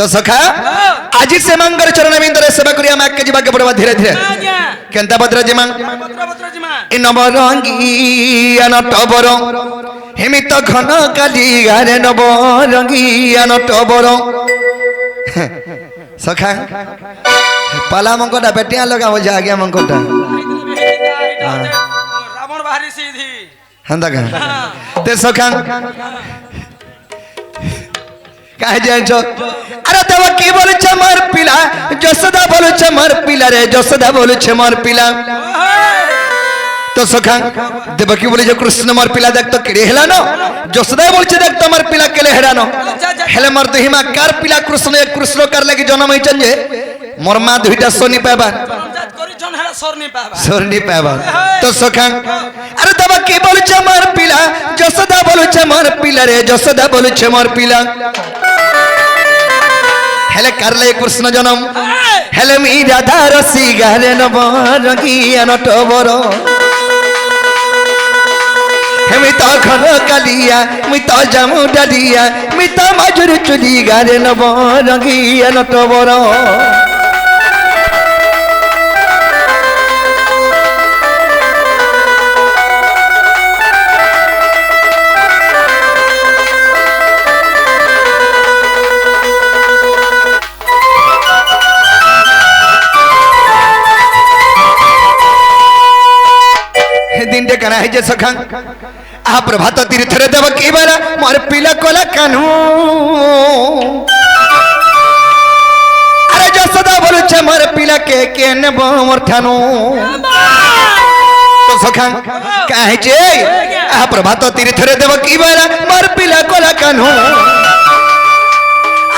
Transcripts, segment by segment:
तो सखा आज से मंगर चरण बिंदरे सेवा करिया मां के जीवा के पड़वा धीरे धीरे केंता भद्र जिमा इन नवरंगी अनटबर हेमित घन काली गारे नवरंगी अनटबर सखा पाला मंगटा बेटिया लगा हो जा गया मंगटा रावण बाहरी सीधी हंदा का ते सखा काहे जान छो अरे देव की बोल छ मोर पिला जसदा बोल छ मोर पिला रे जसदा बोल छ मोर पिला तो सखा देव की बोले जो कृष्ण मोर पिला देख तो केड़े हेला न जसदा बोल छ देख तो मोर पिला केले हेरा न हेले मोर दहिमा कार पिला कृष्ण कृष्ण कर लगी जन्म होई जे मोर मां दुईटा सोनी पाबा सोरनी पाबा तो सखा अरे देव की बोल छ मोर पिला जसदा बोल छ मोर पिला रे जसदा बोल छ मोर पिला हेले करले कृष्ण जन्म हेले मी राधा रसी गारे नवरंगी अनटबर हेमी तो घन कालिया मी तो जामु डालिया मी तो मजुर चुली गारे नवरंगी अनटबर कना है जे सखा आ प्रभात तीर्थ रे देव की बारा मोर पिला कोला कान्हू अरे जसदा बोलु छ मोर पिला के ने मोर ठानु तो सखा काहे जे आ प्रभात तीर्थ रे देव की बारा मोर पिला कोला कान्हू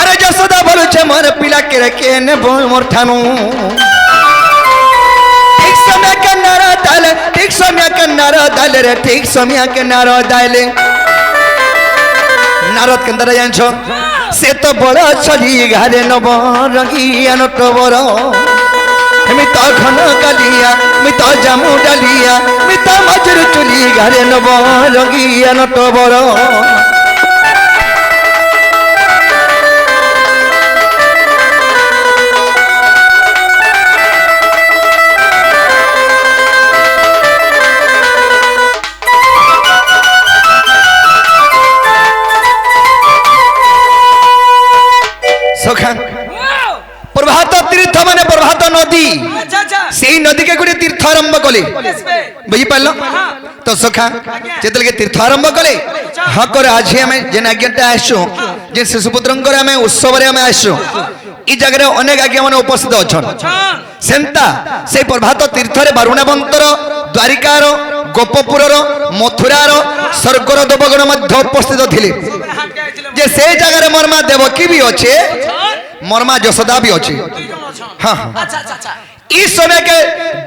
अरे जसदा बोलु छ मोर पिला के ने मोर ठानु ठीक समय के नारा डाले रे ठीक समय के नारा डाले नारद के अंदर जान छो से तो बड़ा छली घारे नवरंगी अनटबर मी तो घन कालिया मी तो जामु डालिया मी तो मजुर चुली घारे नवरंगी अनटबर प्रभात तीर्थ माने प्रभात नदी से नदी के गुटे तीर्थ आरंभ कले बुझी पाल तो सखा जेतल के तीर्थ आरंभ कले हाँ कर आज हमें जेन आज्ञाटा आसो जे शिशुपुत्रंकर हमें उत्सव रे हमें आसो ई जगह अनेक आज्ञा माने उपस्थित अछन सेंता से प्रभात तीर्थ रे बारुणावंतर द्वारिकार गोपपुरर मथुरार स्वर्गर देवगण मध्य उपस्थित थिले जे से जगह मोर मां देवकी भी अच्छे मोर मां जशोदा भी अच्छे हाँ इस समय के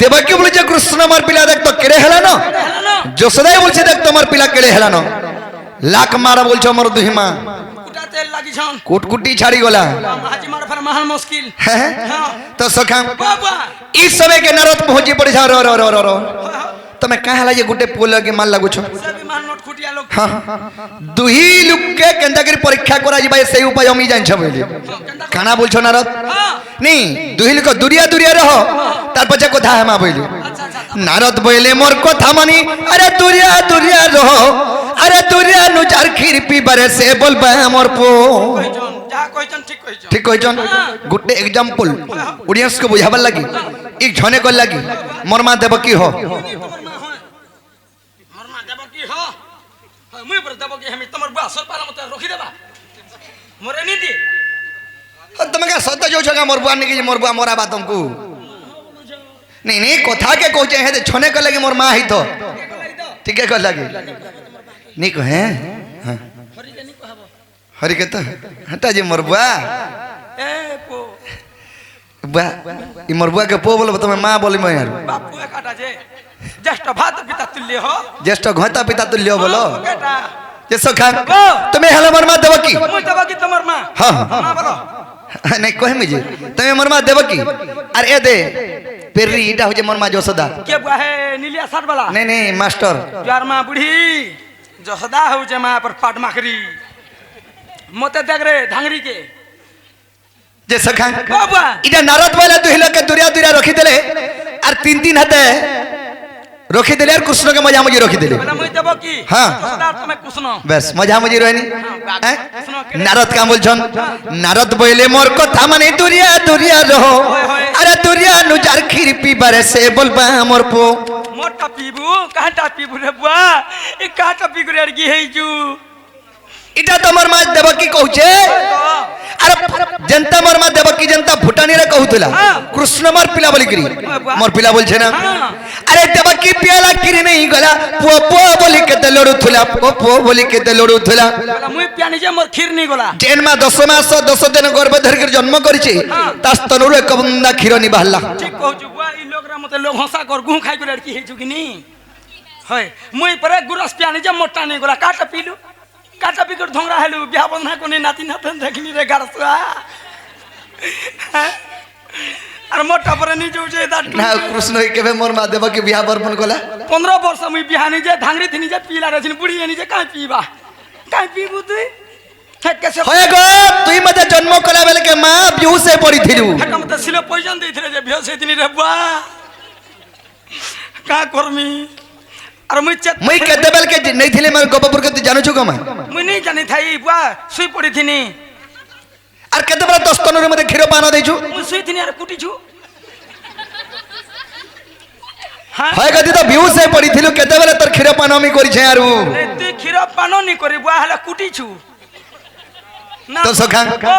देवकी बोले जे कृष्ण मोर पिला देख तो केड़े हेला न जशोदा बोलछे देख तो मोर पिला केड़े हेला न लाख मारा बोलछो मोर दुहिमा तेल लागी छन कुटकुटी छाड़ी गोला हाजी मार फर महान मुश्किल तो सखा इस समय के नरद पहुंची पड़ी जा रो रो रो रो रो तमे कहा ये गुटे पुल के मान लागु छ हां दुही लुक के केंदागिरी परीक्षा करा जिबा सही उपाय हम जान छ बोले काना बोल छ नरद नहीं दुही लुक दुरिया दुरिया रहो तार पछे कथा हेमा बोले नारद बोले मोर कथा मानी अरे दुरिया दुरिया रहो अरे दुरिया नु चार खीर पी बारे से बोलबा मोर पो जा कहचन ठीक कहचन गुटे एग्जांपल ऑडियंस को बुझाबा लागी एक झने को लागी मोर मां देवकी हो मुई पर देवकी हम तमर बा सर पाला मत रोकी देबा मोरे नी दी तमे का सत्य जो छगा मोर बुआ नी की मोर बुआ मोरा बात हमको नहीं नहीं कथा के कहचे है छने को लगी मोर मां ही तो ठीक है को लगी नी को है हां हरि के नी कहबो हरि के तो हटा जी मोर बुआ ए पो बुआ ई मोर बुआ के पो बोलो तमे मां बोली मैं यार बापू काटा जे ज्येष्ठ भात पिता तुल्य हो ज्येष्ठ घोता पिता तुल्य बोलो बेटा जे सखा तुम्हें हेलो मोर मां देवकी मुई देवकी तमर मां हां मां बोलो नहीं कहे मुझे तुम्हें मोर मां देवकी अरे ए दे पेरी इटा हो जे मोर मां जशोदा के बुआ है नीलिया शर्ट वाला नहीं नहीं मास्टर यार मां बुढ़ी जशोदा हो जे मां पर पाट माखरी मते देख रे धांगरी के যে সখা বাবা এটা নারদ বলে দুই লোকে দূরিয়া দূরিয়া রখিদেলে আর তিন তিন হাতে রখিদেলে আর কৃষ্ণকে মজামজি রখিদেলে বলে মুই দেব কি হ্যাঁ। যশোদা তুমি কুষ্ণ বেশ মজামজি রহেনি হ্যাঁ? কৃষ্ণ কেড়ে নারদ কাম বলছন নারদ বইলে মোর কথা মানে দুরিয়া দুরিয়া রহ আরে দুরিয়া নু যার ক্ষীর পিবারে সে বলবা মোর পো মোটা পিবু কাটা পিবু রে বুয়া এ কাটা পিবু রে আর কি হেইছু এটা তোমার মা দেবকী কହୁছে আরে জনতা মোর মা দেবকী জনতা ভুটানি রে কহুতলা কৃষ্ণ মোর পিলা বলি করি মোর পিলা বলছে না আরে দেবকী পিলা কিরি নাই গলা পো পো বলি কেতে লড়ুথলা পো পো বলি কেতে লড়ুথলা বলে মুই পিয়ানি যে মোর ক্ষীর নি গলা জেন মা 10 মাস 10 দিন গর্ভ ধরি জন্ম করেছে তা স্তনরু এক বুন্দা ক্ষীর নি বাহলা ঠিক কହୁছু বুয়া ই লোকরা মতে লোক হসা কর গু খাই করে আর কি হেইছু কি নি হয় মুই পরে গুরস পিয়ানি যে মোটা নি গলা কাটা পিলু কাটা পিকর ধংরা হেলু বিয়া বন্ধা কোনি নাতি নাতন দেখিনি রে গারসা আর মোটা পরে নি যাউছে দাঁত না কৃষ্ণ কেবে মোর মা দেবকী বিয়া বর্পণ কলা 15 বর্ষ মুই বিহানি যে ধাংরি থিনি যে পিলা রেছিন বুড়ি এনি যে কাই পিবা কাই পিবু তুই কেসে হয় গো তুই মতে জন্ম কলা বেলে কে মা বিহুসে পড়িথিলু হেটা মতে ছিল পয়জন দেইছিলে যে বিহ সেদিন রে বুয়া কা করমি আর মুই চেত মুই কেতে বেল কে নেই থিলে মোর গোপপুর কে তুই জানো গো মা মুই নেই জানি থাই বুয়া শুই পড়ি থিনি আর কেতে বেলা 10 তনের মধ্যে ক্ষীর পান দেইছু মুই শুই থিনি আর কুটিছু হ্যাঁ হয় গদি তো বিহুসে পড়িথিলু কেতে বেলা তোর ক্ষীর পান আমি করিছে আরু তুই ক্ষীর পান নি করি বুয়া হলে কুটিছু না তো সখা ও,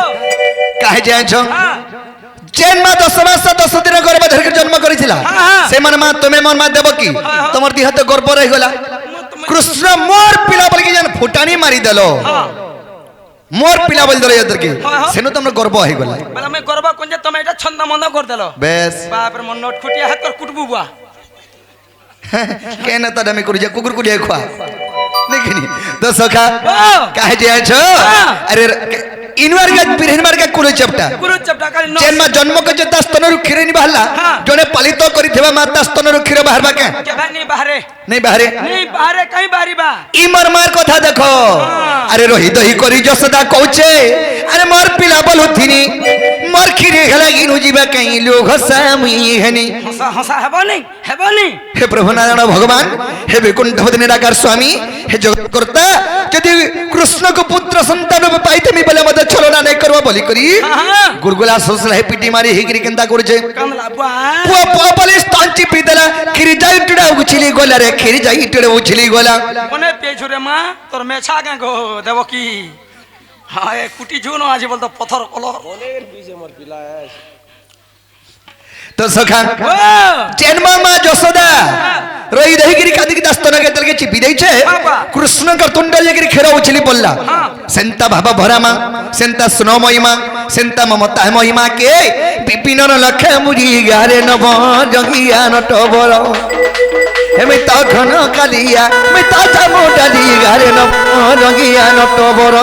কাহে যাইছ হ্যাঁ জেন মা 10 মাস 10 দিন গর্ভ ধরি জন্ম করেছিল হ্যাঁ। সে মানে মা তুমি মোর মা দেবকী তোমার দিহতে গর্ভ রহি গলা কৃষ্ণ মোর পিলা বলি কি জান ফুটানি মারি দেলো হ্যাঁ মোর পিলা বলি দেলো এদেরকে হ্যাঁ। সেনো তোমরা গর্ভ হই গলা বলে আমি গর্ব কোন যে তুমি এটা ছন্দ মন্দ করে দিল বেশ বাপরে মন নোট খুটিয়া হাত কর কুটবু বুয়া কেন তার আমি করি যা কুকুর কুড়িয়ে খোয়া দেখিনি তো সখা ও কাহে যাইছ হ্যাঁ। আরে ইনওয়ার গে বিরহিনমার গে কুলো চপটা গুরু চপটা কালি ন জেন মা জন্ম করছে তা স্তনরু ক্ষীর নি বাহলা হ্যাঁ। জনে পালিত করিথিবা মা তা স্তনরু ক্ষীর বাহারবা কে के भाई नहीं बाहरे নেই বাহারে नहीं बाहरे कहीं बाहरी बा ই মোর মার কথা দেখো আরে রহি দহি করি যশোদা কହୁছে আরে মোর পিলা বলুথিনি মোর ক্ষীরে হেলা ইনু জিবা কাই লোক সামি হেনি हंसा हंसा है वो नहीं হে প্রভু নারায়ণ ভগবান হে বৈকুণ্ঠ নিরাকার স্বামী হে জগৎকর্তা যদি কৃষ্ণকে পুত্র সন্তান পাইতেমি বলে মতে ছলনা নাই করব বলি করি हाँ গুরগুলা সোসলা হে পিটি মারি হিগরি কেনতা করছে कमला बुआ পুয়া পুয়া বলি স্থান চিপি দেলা খিরি যাই টুড়া উছিলি গলা রে খিরি যাই টুড়া উছিলি গলা कोने पे छुरे माँ तोर मैं छा गए को देवो की हाँ ये कुटी झूनो आज बोल तो पत्थर कलर তো সখা ओ জন্ম মা যশোদা রই দহিগিরি কাদিকি দাস্তন কে তেলকে চিপি দেইছে বাবা। কৃষ্ণ কা তুন্ড জাগিরি খের উছিলি পড়লা হ্যাঁ। সেন্তা ভাবা ভরা মা সেন্তা স্নোময়ী মা সেন্তা মমতা মহিমা কে বিপিনর লক্ষ্য মুড়ি গারে নব জঙ্গিয়া নট বড় হেমি তখন কালিয়া মে তাজা মোডালি গারে নব জঙ্গিয়া নট বড়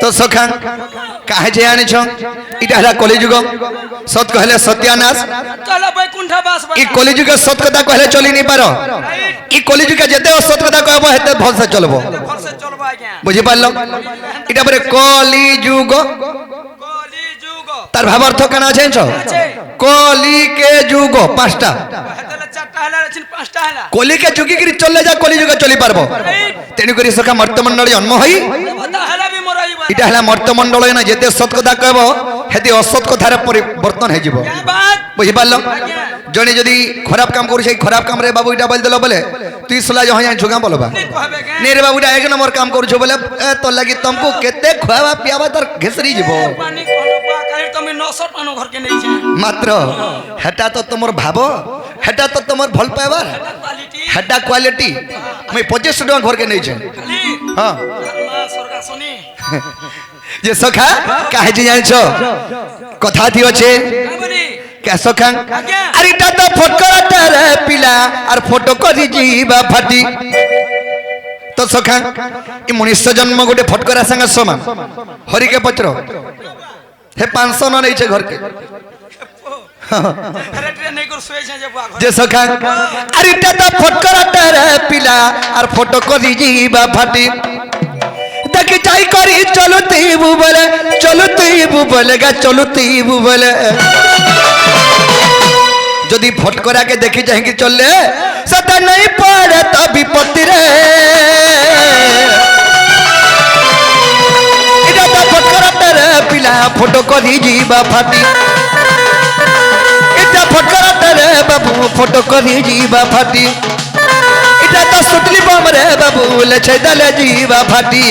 তো সখা কাহে যে আনিছ এটা হলা কলিযুগ সৎ কহলে সত্যানাশ चलो भाई कुंठा बास ই কলিযুগে সৎ কথা কহলে চলি নি পার ই কলিযুগে যেতে অসৎ কথা কহব হেতে ভলসে চলব घर से चलो भाई क्या বুঝি পারল এটা পরে কলিযুগ कोली जुग তার ভাবার্থ কেন জানিছ কলি কে যুগ পাঁচটা हेतले चारटा हला रचिन पांचटा हला কলিকে যুগিকি চললে যা কলিযুগে চলি পারব তেণু করে সখা মর্তমণ্ডলী জন্ম হই बता हला भी मोराई बा এটা হলা মর্তমণ্ডল না যেতে সৎ কথা কহব হেতে অসৎ কথার পরিবর্তন হয়ে যাব क्या बात বুঝি পারল জনে যদি খারাপ কাম করছে খারাপ কাম রে বাবু এটা বল দিল বলে তুই সুলা যহ জানি ঝুগা বলবা नहीं कहबे के নে রে বাবু এটা এক নম্বর কাম করছো বলে তোর লাগি তমকু কেতে খাওয়া পিয়াবা তোর ঘেসরি যাব पानी कहलो बा काहे তুমি 900 টানো घर के नहीं छे মাত্র হেটা তো তোমার ভাব হেটা তো তোমার ভাল পাইবার क्वालिटी হেটা কোয়ালিটি আমি 25 টাকা ঘরকে নেইছে खाली হ্যাঁ मां स्वर्गा सुनी যে সখা কাহে যে জানিছ কথা থি আছে का बोली কে সখা আজ্ঞা। আরে এটা তো ফটকরাটা রে পিলা আর ফটো করি জিবা ফাটি तो सखा ये मनुष्य जन्म गोटे फटकरा संगे समान हरि के पत्र हे 500 न नहीं घर के अरे ट्रेन नहीं कर सोए छे जे बुआ घर जे सखा अरे ता फटकरा रे पिला और फोटो करी जीवा फाटी देख जाई करी चलती बोले गा चलती बोले जदि फटकरा के देखी जाएंगे चलले सदा नहीं पड़े तो विपत्ति रे इटा तो फटकरा रे पिला फोटो करी जीवा फाटी इटा फटकरा रे बाबू फोटो करी जीवा फाटी इटा तो सुतली बम रे बाबू ले छेदले जीवा फाटी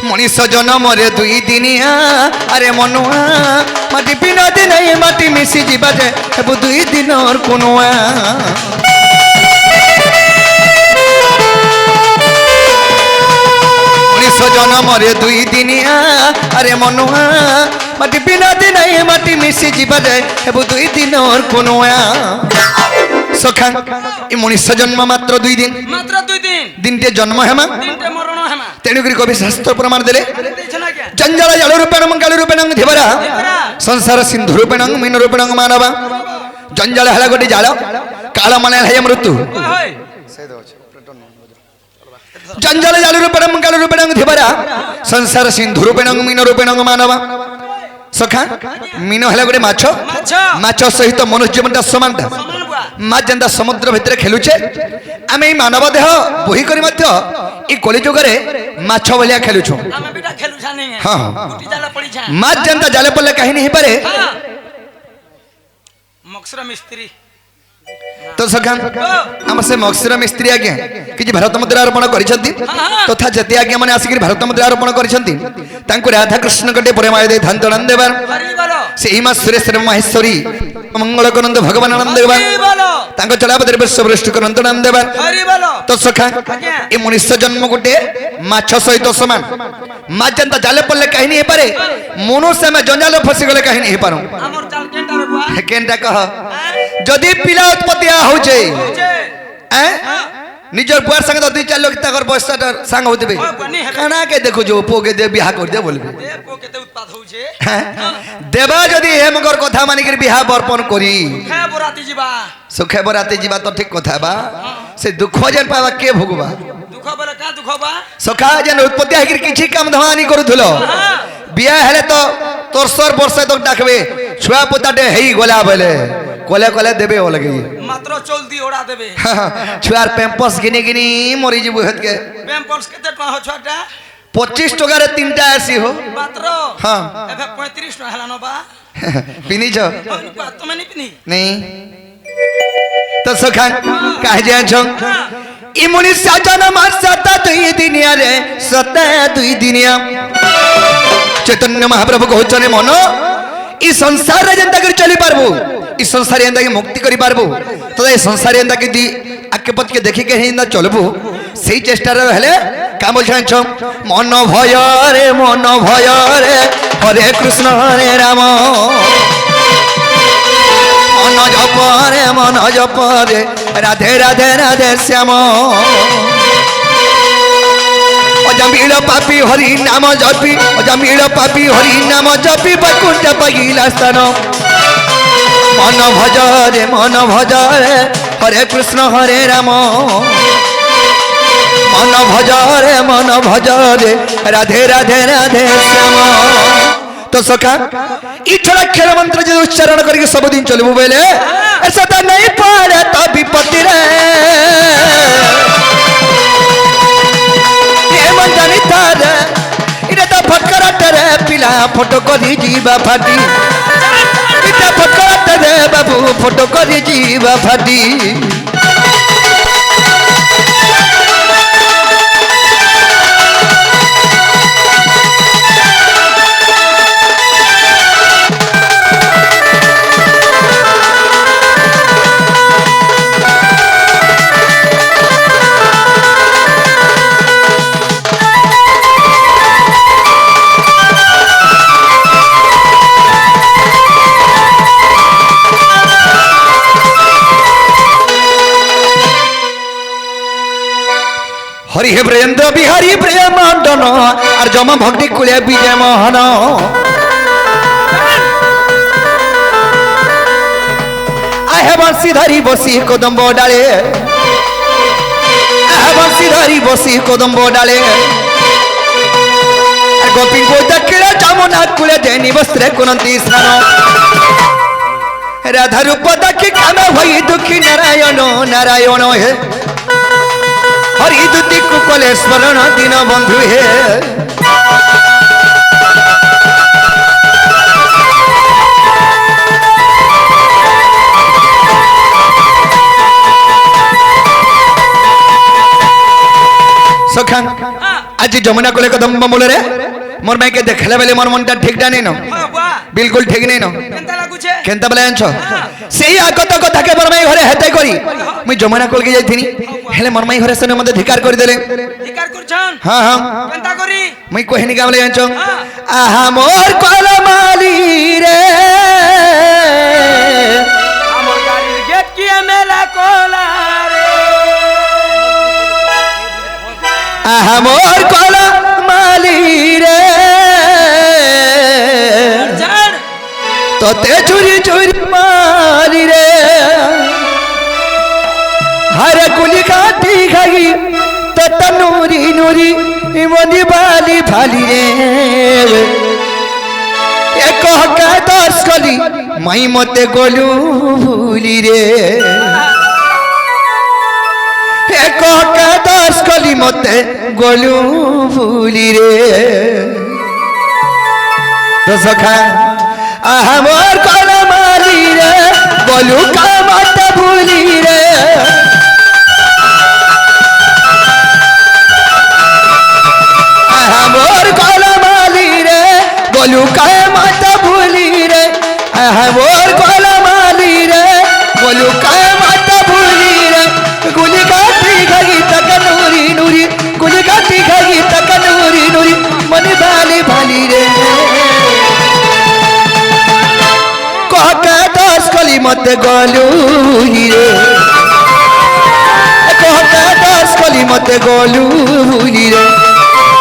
मनीष जन्म रे 2 दिनिया अरे मनुआ माटी पिना दिन माटी मिसी जीवा जे 2 दिन और कुनुआ मनीष जन्म रे 2 दिनिया अरे मनुआ माटी पिना दिन माटी मिसी जीवा जे 2 दिन और कुनुआ सखा ये मनुष्य जन्म मात्र 2 दिन दिन टे जन्म हेमा तेणुकरी कवि शास्त्र प्रमाण देले जंजाल जल रूपेण मंगल रूपेण धिवरा संसार सिंधु रूपेण मीन रूपेण मानव जंजाल है गोटे जाल काल मन है मृत्यु जंजाल जल रूपेण मंगल रूपेण धिवरा संसार सिंधु रूपेण मीन रूपेण मानव सखा मीन है गोटे माछ माछ सहित मनुष्य जीवन समानता माँ जेंता समुद्र भितर खेलुचे आम ये मानव देह बोही कर कलिजुग माछ भाया खेलुछु हाँ माँ जेंता जाले पड़े कहीं नहीं पारे मिस्त्री तो सखा आम से मक्सर मिस्त्री आज्ञा कि भारत मुद्रा अर्पण तथा जति आज्ञा मैंने आसिक भारत मुद्रा अर्पण कर राधा कृष्ण कटे प्रेमाय दे धान नंद देवार से माँ सुरेश माहेश्वरी मंगल करंद भगवान आनंद देवार चला विश्ववृष्टि करंद नंद देवार तो सखा ये मनुष्य जन्म गोटे माछ सहित समान माँ जनता जाले पड़े कहीं नहीं पारे मनुष्य में जंजाल फसी गले कहीं नहीं पारू केनटा कह जदि पिला उत्पत्ति होचे निजर बुआर संग 2-4 लोग तकर बस्ता संग होतबे काना के देखो जो पो के दे बियाह कर दे बोलबे दे पो के उत्पाद होचे देबा जदि हेमगर कथा मानि के बियाह बर्पण करी खै बराती जीवा सुखे बराती जीवा तो ठीक कथा बा से दुख जन पावा के भोगबा दुख बले का दुख बा सखा जन उत्पत्ति आखिर किछि काम धमानी करूथलो बियाह हेले तो तोर सर वर्ष तक डाकबे छुआ पोताटे हेई गोला बोले कोले कोले देबे हो लगे मात्र जल्दी ओड़ा देबे छुआर पेम्पस गिनी गिनी मरी जीबु हेत के पेम्पस केते टका हो छटा 25 टका रे 3टा आसी हो मात्र हां एबे 35 टका हला न बा पिनी छ तुम नहीं पिनी नहीं तो सखा कह जे छ ई मनुष्य जन्म सत 2 दिनिया रे सत 2 दिनिया चैतन्य महाप्रभु कहछने मन ई संसार रे जेंता कर चली पारबो ई संसार एंदा के मुक्ति करि पारबो तो ए संसार एंदा के दी आके पत के देखि के हिंदा चलबो सही चेष्टा रे हेले का बोल छ मन भय रे हरे कृष्ण हरे राम मन जप रे राधे राधे राधे श्याम अजमीर पापी हरि नाम जपी अजमीर पापी हरि नाम जपी बैकुंठ पगिला स्थान मन भज रे हरे कृष्ण हरे राम मन भज रे राधे राधे राधे श्याम तो सखा इच्छा खेल मंत्र जो उच्चारण करके सब दिन चलबू बेले ऐसा तो नहीं पड़े तो विपत्ति रे ये मन जानी तारे इने तो फटकरा तेरे पिला फोटो करी जीवा फाटी इने फटकरा तेरे बाबू फोटो करी जीवा फाटी हरि हे ब्रेंद्र बिहारी प्रेम मंडन और जमा भक्ति कुले विजय मोहन आहे बंशीधारी बसी कदम्ब डाले आहे बंशीधारी बसी कदम्ब डाले गोपी को दक्षिण जमुना कुले जैनी वस्त्रे कुनंती स्नान राधा रूप दक्षि काम भई दुखी नारायण नारायण हे हरि दुति कुकले स्मरण दिन बंधु हे सखा आज जमुना कोले कदम मूल रे मोर भाई के देखले बेले मोर मनटा ठीक डानी न बिल्कुल ठीक नहीं न केनता लागुछे केनता बेले आंछ सेही आगत कथा के मोर भाई घरे हेते करी मुई जमुना कोल के जाइथिनी हेले मोर भाई घरे सने मते धिकार कर देले धिकार करछन हां हां केनता करी मुई कोहिनी गावले आंछ आहा मोर कलमाली रे हमर गाड़ी गेट की मेला कोला रे आहा मोर कलमाली रे तोते चुरी चुरी मारी रे हर कुली काटी खाई तो तनूरी नूरी मोनी बाली फाली रे एक हका दस कली माई मते गोलू भूली रे एक हका दस कली मते गोलू भूली रे तो सखा हमर कलमाली रे बोलू का मत भूली रे हमर कलमाली रे बोलू का मत भूली रे हमर कलमाली रे बोलू का मत भूली रे गुली काटी गई तक नूरी नूरी गुली काटी गई तक नूरी नूरी मन भाली भाली रे कली मत गोलू रे कहका दस कली मत गोलू रे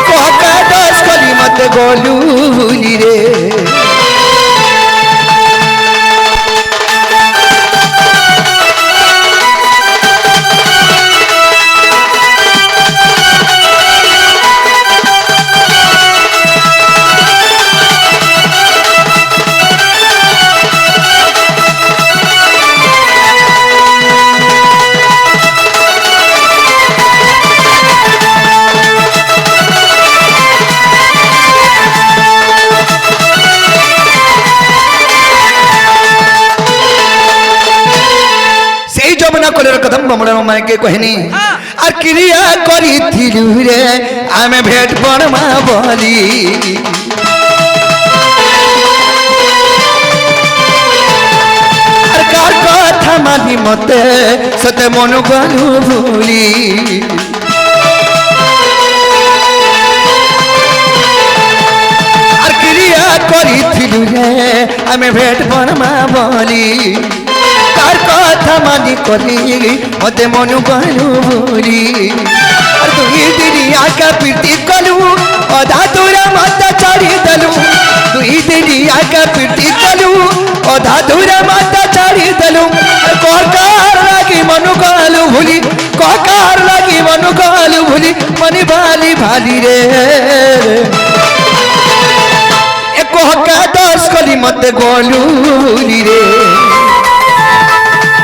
कहका दस कली मत गोलू रे कदम बमड़ा माय के कहनी और क्रिया करी थिलु रे आमे भेट परमा बोली और कार कथा मानी मते सते मन गलु भूली और क्रिया करी थिलु रे आमे भेट परमा बोली कथा मानी करी मते मनु गलु भूली और दुई दिन आका प्रीति कलु अधा दूरा मत चढ़ी दलु दुई दिन आका प्रीति कलु अधा दूरा मत चढ़ी दलु कहकार लागी मनु गलु भूली कहकार लागी मनु गलु भूली मनी भाली भाली रे ए कहका दस कली मते गलु भूली रे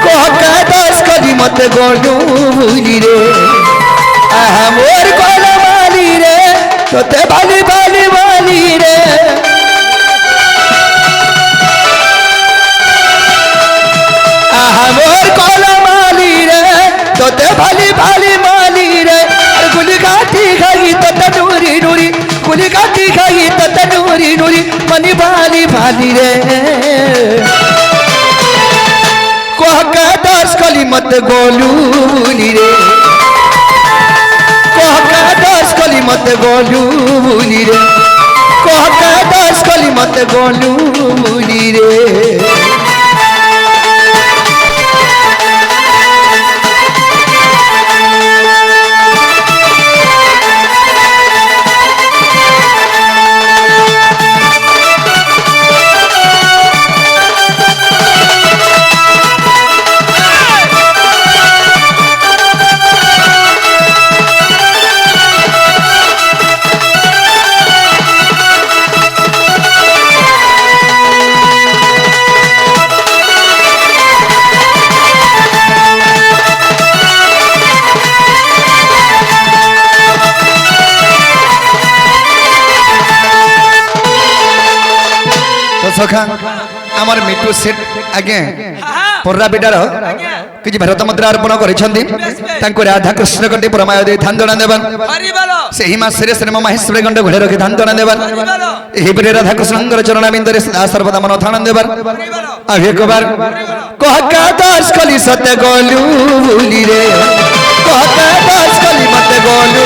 कहका दस कली मत गोलू भूली रे मोर कलमाली रे तोते भाली भाली भाली रे मोर कलमाली रे तोते भाली भाली माली रे और गुली काटी खाई तो तनूरी नूरी गुली काटी खाई तो तनूरी नूरी मनी भाली भाली रे कहका दस कली मत गोलू रे कहका दस कली मत गोलू रे कहका दस कली मत गोलू रे সখা আমার মিটু সেট আজ্ঞা পর্রা বিডার কিছু ভারত মুদ্রা অর্পণ করেছেন তাঁকু রাধা কৃষ্ণ কটি প্রমায় দিয়ে ধান জনা দেবান সেই মাসে শ্রীম মাহেশ্বরী গণ্ড ঘোড়ে রক্ষি ধান জনা দেবান এইপরি রাধা কৃষ্ণঙ্কর চরণাবিন্দরে সদা সর্বদা মন থান দেবান আর একবার কহকা দাস কলি সতে গলু বুলি রে কহকা দাস কলি মতে গলু